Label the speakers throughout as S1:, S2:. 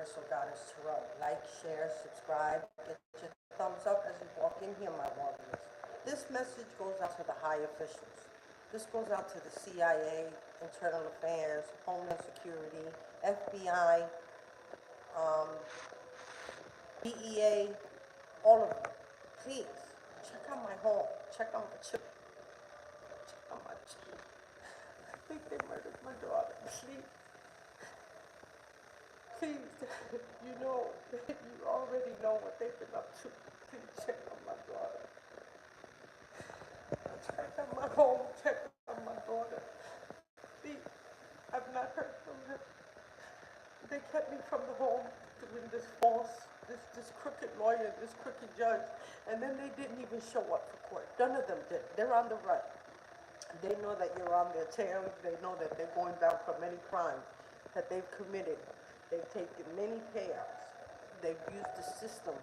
S1: Universal Goddess Tarot. Like, share, subscribe, get your thumbs up as you walk in here, my warriors. This message goes out to the high officials. This goes out to the CIA, Internal Affairs, Homeland Security, FBI, um, DEA, all of you. Please, check out my home. Check out my children. Check out my children. I think they murdered my daughter. Please, you know, you already know what they've been up to. Please check on my daughter. Check on my home. Check on my daughter. Please, I've not heard from her. They kept me from the home doing this this crooked lawyer, this crooked judge, and then they didn't even show up for court. None of them did. They're on the run. They know that you're on their tail. They know that they're going down for many crimes that they've committed. They've taken many payouts. They've used the system.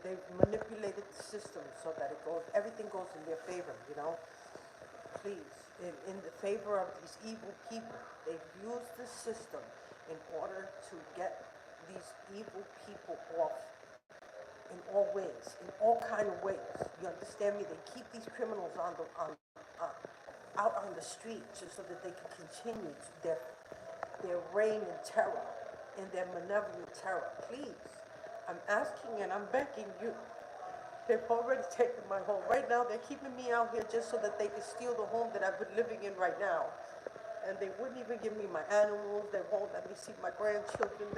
S1: They've manipulated the system so that everything goes in their favor, you know? Please, in the favor of these evil people, they've used the system in order to get these evil people off in all ways, in all kind of ways. You understand me? They keep these criminals out on the street just so that they can continue their reign in terror, in their malevolent terror. Please, I'm asking and I'm begging you. They've already taken my home. Right now, they're keeping me out here just so that they can steal the home that I've been living in right now. And they wouldn't even give me my animals. They won't let me see my grandchildren.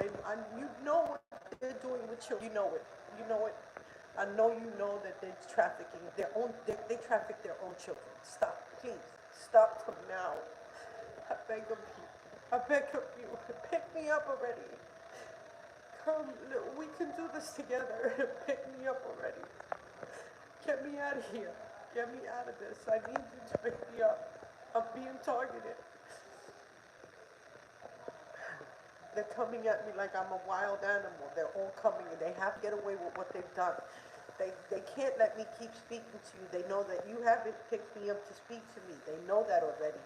S1: You know what they're doing with children. You know it. You know it. I know you know that they're trafficking they traffic their own children. Stop, please. Stop them now. I beg of you. I beg of you. Pick me up already. Come, we can do this together. Pick me up already. Get me out of here. Get me out of this. I need you to pick me up. I'm being targeted. They're coming at me like I'm a wild animal. They're all coming and they have to get away with what they've done. They can't let me keep speaking to you. They know that you haven't picked me up to speak to me. They know that already.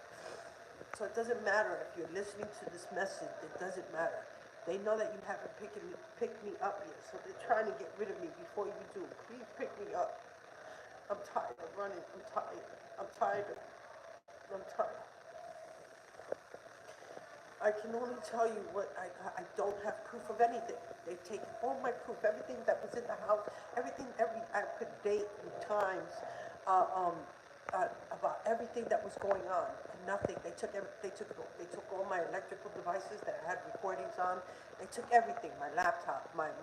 S1: So it doesn't matter if you're listening to this message. It doesn't matter. They know that you haven't picked me up yet. So they're trying to get rid of me before you do. Please pick me up. I'm tired of running. I'm tired. I'm tired. I'm tired. I can only tell you what I don't have proof of anything. They've taken all my proof, everything that was in the house, I could date and times about everything that was going on. Nothing. They took all my electrical devices that I had recordings on. They took everything. My laptop, my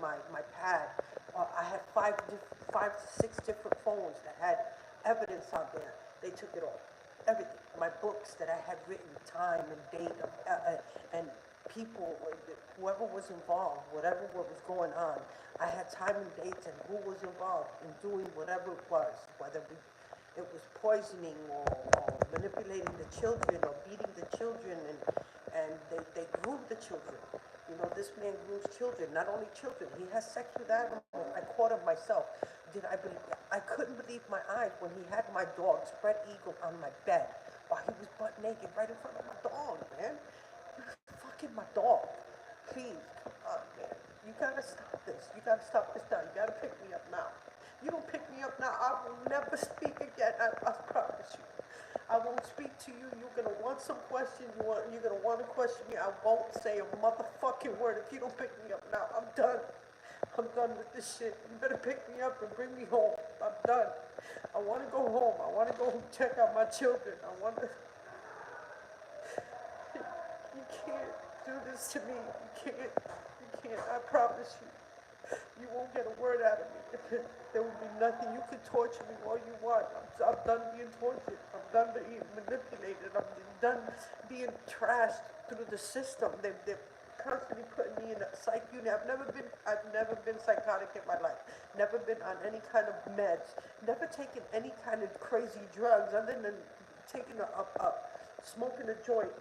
S1: pad. I had five to six different phones that had evidence on there. They took it all. Everything. My books that I had written, time and date, and people, whoever was involved, whatever what was going on. I had time and dates and who was involved in doing whatever it was, whether it was poisoning or manipulating the children or beating the children, and they groomed the children. You know, this man grooms children, not only children. He has sex with animals. I caught him myself. I couldn't believe my eyes when he had my dog, spread eagle, on my bed while he was butt naked right in front of my dog, man. You're fucking my dog. Please, come on, man. You gotta stop this. You gotta stop this now. You gotta pick me up now. You don't pick me up now, I will never speak again. I promise you. I won't speak to you. You're gonna want some question. You're gonna want to question me. I won't say a motherfucking word if you don't pick me up now. I'm done. I'm done with this shit. You better pick me up and bring me home. I'm done. I want to go home. I want to go check out my children. I want to... You can't do this to me. You can't. You can't. I promise you. You won't get a word out of me. There will be nothing. You can torture me all you want. I'm done being tortured. I'm done being manipulated. I'm done being trashed through the system. They're constantly putting me in a psych unit. I've never been psychotic in my life. Never been on any kind of meds. Never taken any kind of crazy drugs other than taking smoking a joint.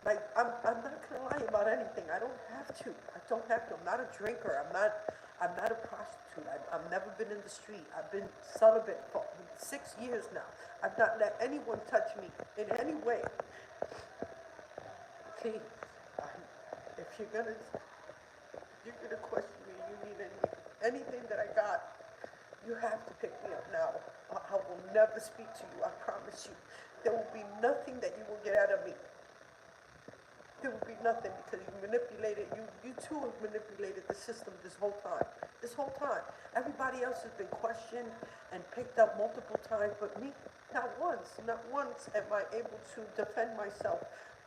S1: Like, I'm not gonna lie about anything. I don't have to. I'm not a drinker. I'm not a prostitute. I've never been in the street. I've been celibate for 6 years now. I've not let anyone touch me in any way. Please, if You're gonna, you're gonna question me. You need anything that I got. You have to pick me up now. I will never speak to you. I promise you. There will be nothing that you will get out of me. There will be nothing because you manipulated, you too have manipulated the system this whole time. This whole time. Everybody else has been questioned and picked up multiple times, but me, not once am I able to defend myself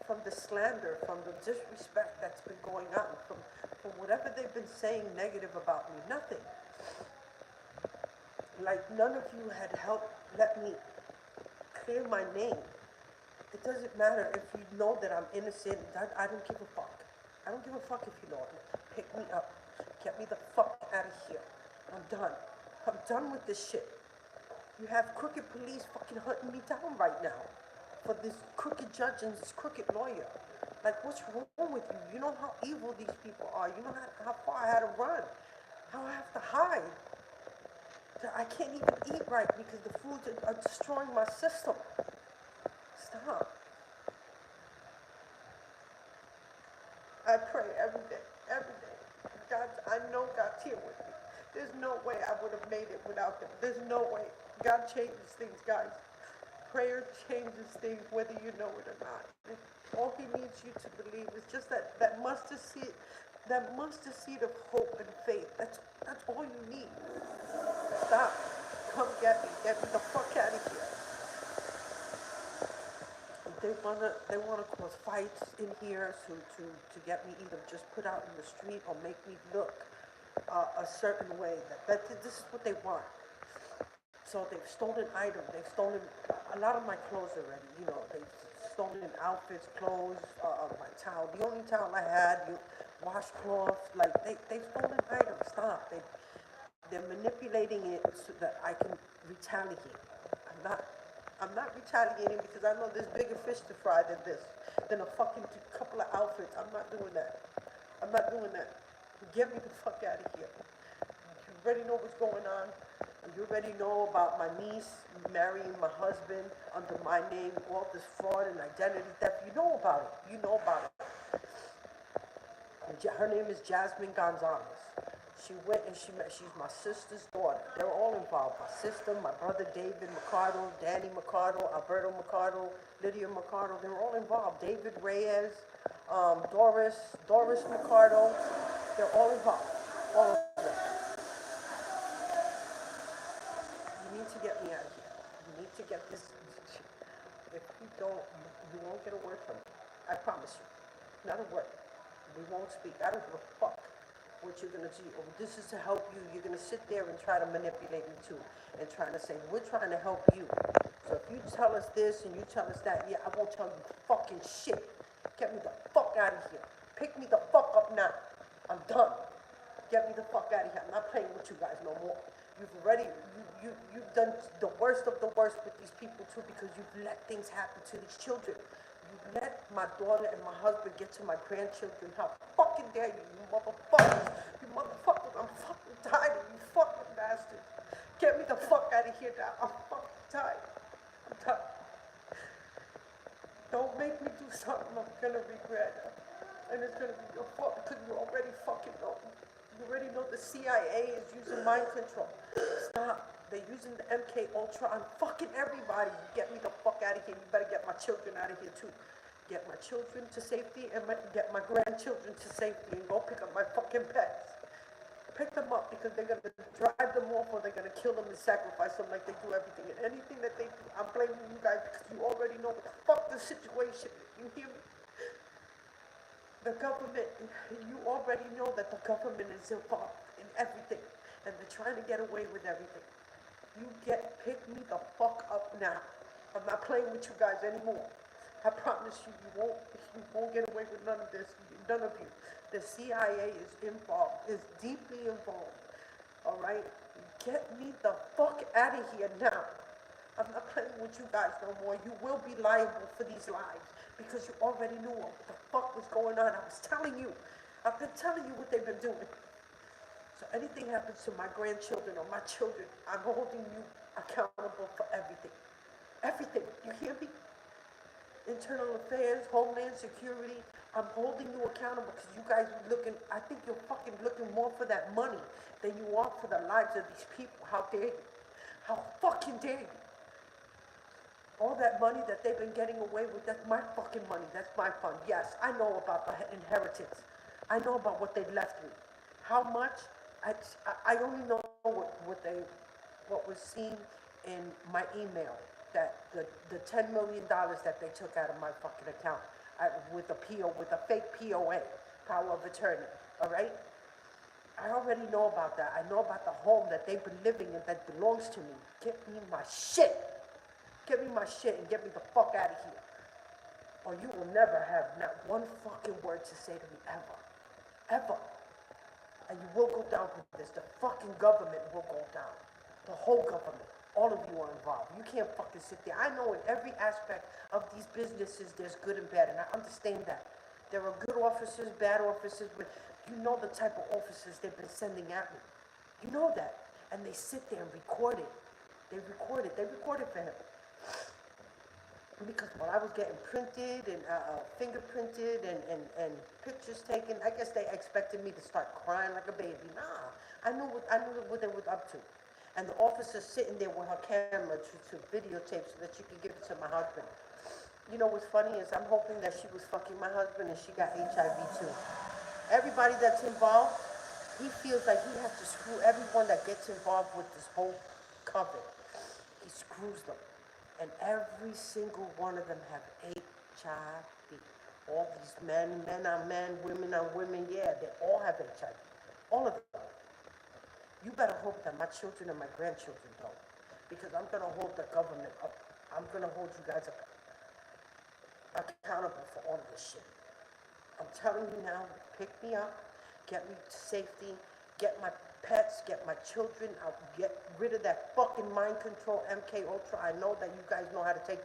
S1: from the slander, from the disrespect that's been going on, from whatever they've been saying negative about me. Nothing. Like none of you had helped let me clear my name. It doesn't matter if you know that I'm innocent. I don't give a fuck. I don't give a fuck if you know it. Pick me up. Get me the fuck out of here. I'm done. I'm done with this shit. You have crooked police fucking hunting me down right now for this crooked judge and this crooked lawyer. Like, what's wrong with you? You know how evil these people are. You know how far I had to run. How I have to hide. I can't even eat right because the foods are destroying my system. Stop. I pray every day, every day. God, I know God's here with me. There's no way I would have made it without him. There's no way. God changes things, guys. Prayer changes things whether you know it or not. All he needs you to believe is just that mustard seed of hope and faith. That's all you need. Stop. Come get me. Get me the fuck out of here. They wanna cause fights in here to get me either just put out in the street or make me look a certain way. This is what they want. So they've stolen items. They've stolen a lot of my clothes already. You know, they've stolen outfits, clothes, my towel. The only towel I had, washcloths. Like they've stolen items. Stop. They're manipulating it so that I can retaliate. I'm not retaliating because I know there's bigger fish to fry than this, than a fucking couple of outfits. I'm not doing that. I'm not doing that. Get me the fuck out of here. You already know what's going on. You already know about my niece marrying my husband under my name, all this fraud and identity theft. You know about it. You know about it. Her name is Jasmine Gonzalez. She went and she's my sister's daughter. They're all involved. My sister, my brother David Mercado, Danny Mercado, Alberto Mercado, Lydia Mercado, they're all involved. David Reyes, Doris Mercado, they're all involved. All of them. You need to get me out of here. You need to get this. If you don't, you won't get a word from me. I promise you. Not a word. We won't speak. I don't give a fuck what you're going to do. Oh, this is to help you. You're going to sit there and try to manipulate me too. And trying to say, we're trying to help you. So if you tell us this and you tell us that, yeah, I won't tell you fucking shit. Get me the fuck out of here. Pick me the fuck up now. I'm done. Get me the fuck out of here. I'm not playing with you guys no more. You've done the worst of the worst with these people too because you've let things happen to these children. You let my daughter and my husband get to my grandchildren. How fucking dare you, you motherfuckers. You motherfuckers, I'm fucking tired of you fucking bastards. Get me the fuck out of here now. I'm fucking tired. I'm tired. Don't make me do something I'm gonna regret. And it's gonna be your fault because you already fucking know. You already know the CIA is using mind control. Stop. They're using the MK Ultra on fucking everybody. Get me the fuck out of here. You better get my children out of here too. Get my children to safety and get my grandchildren to safety and go pick up my fucking pets. Pick them up because they're gonna drive them off or they're gonna kill them and sacrifice them like they do everything. And anything that they do, I'm blaming you guys because you already know what the fuck the situation is. You hear me? The government, you already know that the government is involved in everything and they're trying to get away with everything. Pick me the fuck up now. I'm not playing with you guys anymore. I promise you, you won't get away with none of this, none of you. The CIA is involved, is deeply involved, all right? Get me the fuck out of here now. I'm not playing with you guys no more. You will be liable for these lives because you already knew what the fuck was going on. I was telling you. I've been telling you what they've been doing. So anything happens to my grandchildren or my children, I'm holding you accountable for everything. Everything. You hear me? Internal Affairs, Homeland Security, I'm holding you accountable because you guys are looking, I think you're fucking looking more for that money than you are for the lives of these people. How dare you? How fucking dare you? All that money that they've been getting away with, that's my fucking money. That's my fund. Yes, I know about the inheritance. I know about what they left me. How much? I only know what was seen in my email, that the $10 million that they took out of my fucking account with a fake POA, power of attorney, all right? I already know about that. I know about the home that they've been living in that belongs to me. Get me my shit. Give me my shit and get me the fuck out of here. Or you will never have not one fucking word to say to me ever. Ever. And you will go down with this. The fucking government will go down. The whole government. All of you are involved. You can't fucking sit there. I know in every aspect of these businesses there's good and bad, and I understand that. There are good officers, bad officers, but you know the type of officers they've been sending at me. You know that. And they sit there and record it. They record it. They record it for him. Because while I was getting printed and fingerprinted and pictures taken, I guess they expected me to start crying like a baby. Nah, I knew what they were up to. And the officer sitting there with her camera to videotape so that she could give it to my husband. You know what's funny is I'm hoping that she was fucking my husband and she got HIV too. Everybody that's involved, he feels like he has to screw everyone that gets involved with this whole coven. He screws them. And every single one of them have HIV. All these men are men, women are women, yeah, they all have HIV. All of them. You better hope that my children and my grandchildren don't. Because I'm going to hold the government up. I'm going to hold you guys accountable for all of this shit. I'm telling you now, pick me up, get me to safety, get my pets, get my children, I'll get rid of that fucking mind control MK Ultra. I know that you guys know how to take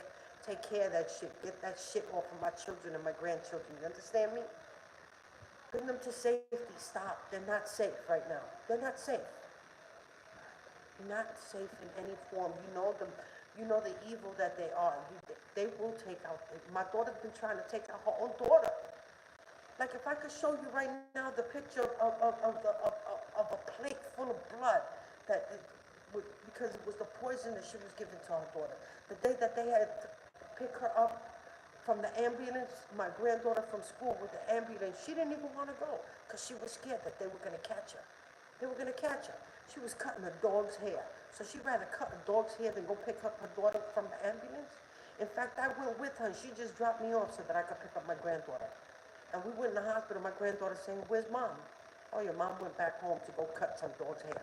S1: care of that shit. Get that shit off of my children and my grandchildren. You understand me? Bring them to safety. Stop. They're not safe right now. They're not safe. Not safe in any form. You know the evil that they are. They will take out. My daughter's been trying to take out her own daughter. Like if I could show you right now the picture of a plate full of blood because it was the poison that she was giving to her daughter. The day that they had to pick her up from the ambulance, my granddaughter from school with the ambulance, she didn't even want to go because she was scared that they were going to catch her. They were going to catch her. She was cutting a dog's hair. So she'd rather cut a dog's hair than go pick up her daughter from the ambulance. In fact, I went with her and she just dropped me off so that I could pick up my granddaughter. And we went in the hospital, my granddaughter saying, "Where's mom?" "Oh, your mom went back home to go cut some dog's hair."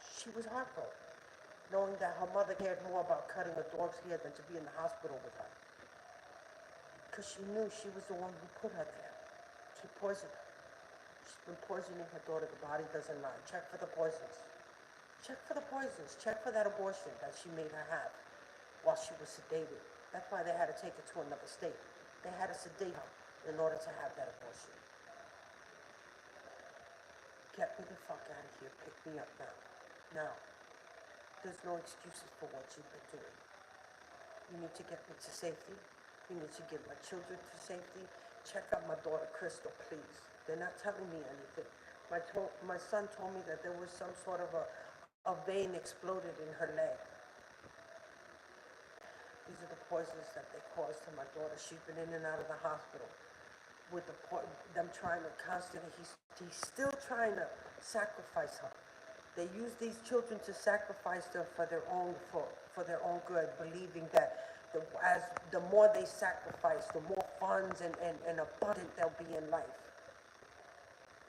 S1: She was heartbroken, knowing that her mother cared more about cutting a dog's hair than to be in the hospital with her. Because she knew she was the one who put her there. She poisoned her. She's been poisoning her daughter. The body doesn't lie. Check for the poisons. Check for the poisons. Check for that abortion that she made her have while she was sedated. That's why they had to take her to another state. They had to sedate her in order to have that abortion. Get me the fuck out of here. Pick me up now. Now. There's no excuses for what you've been doing. You need to get me to safety. You need to get my children to safety. Check out my daughter Crystal, please. They're not telling me anything. My son told me that there was some sort of a vein exploded in her leg. These are the poisons that they caused to my daughter. She's been in and out of the hospital with them trying to constantly, he's still trying to sacrifice her. They use these children to sacrifice them for their own good, believing that the more they sacrifice, the more funds and abundant they'll be in life.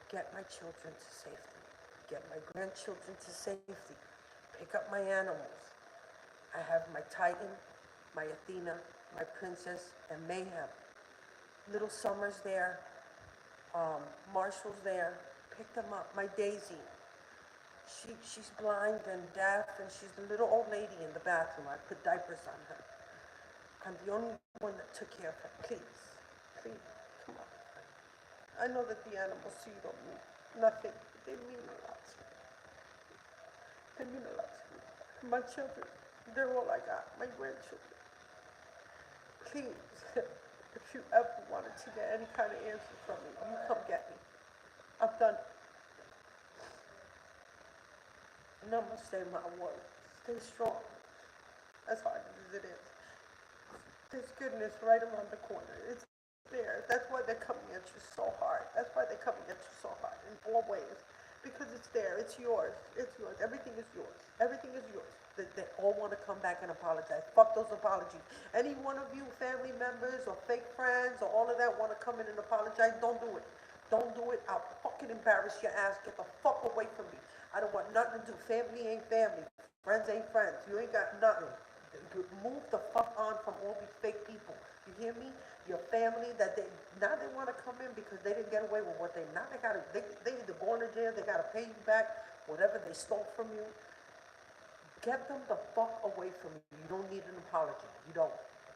S1: Get my children to safety. Get my grandchildren to safety. Pick up my animals. I have my Titan, my Athena, my Princess, and Mayhem. Little Summer's there. Marshall's there. Pick them up. My Daisy. She's blind and deaf, and she's the little old lady in the bathroom. I put diapers on her. I'm the only one that took care of her. Please, please, come on. I know that the animals to you don't mean nothing. They mean a lot to me. They mean a lot to me. My children, they're all I got. My grandchildren. Please, If you ever wanted to get any kind of answer from me, you come get me. I'm done. Namaste, my word. Stay strong. As hard as it is. There's goodness right around the corner. It's there. That's why they're coming at you so hard. That's why they're coming at you so hard in all ways. Because it's there. It's yours. It's yours. Everything is yours. Everything is yours. They all want to come back and apologize. Fuck those apologies. Any one of you family members or fake friends or all of that want to come in and apologize, don't do it. Don't do it. I'll fucking embarrass your ass. Get the fuck away from me. I don't want nothing to do. Family ain't family. Friends ain't friends. You ain't got nothing. Move the fuck on from all these fake people. You hear me? Your family that they now they want to come in because they didn't get away with what they now they either going to jail, they gotta pay you back whatever they stole from you. Get them the fuck away from you. You don't need an apology. You don't.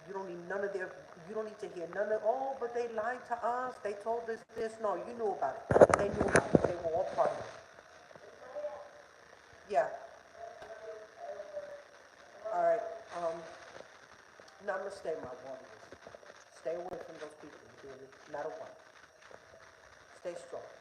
S1: You don't need none of their. You don't need to hear none of. Oh, but they lied to us. They told us this. No, you knew about it. They knew about it. They were all part of it. Yeah. All right. Namaste, my warriors. Stay away from those people, really. Not a one. Stay strong.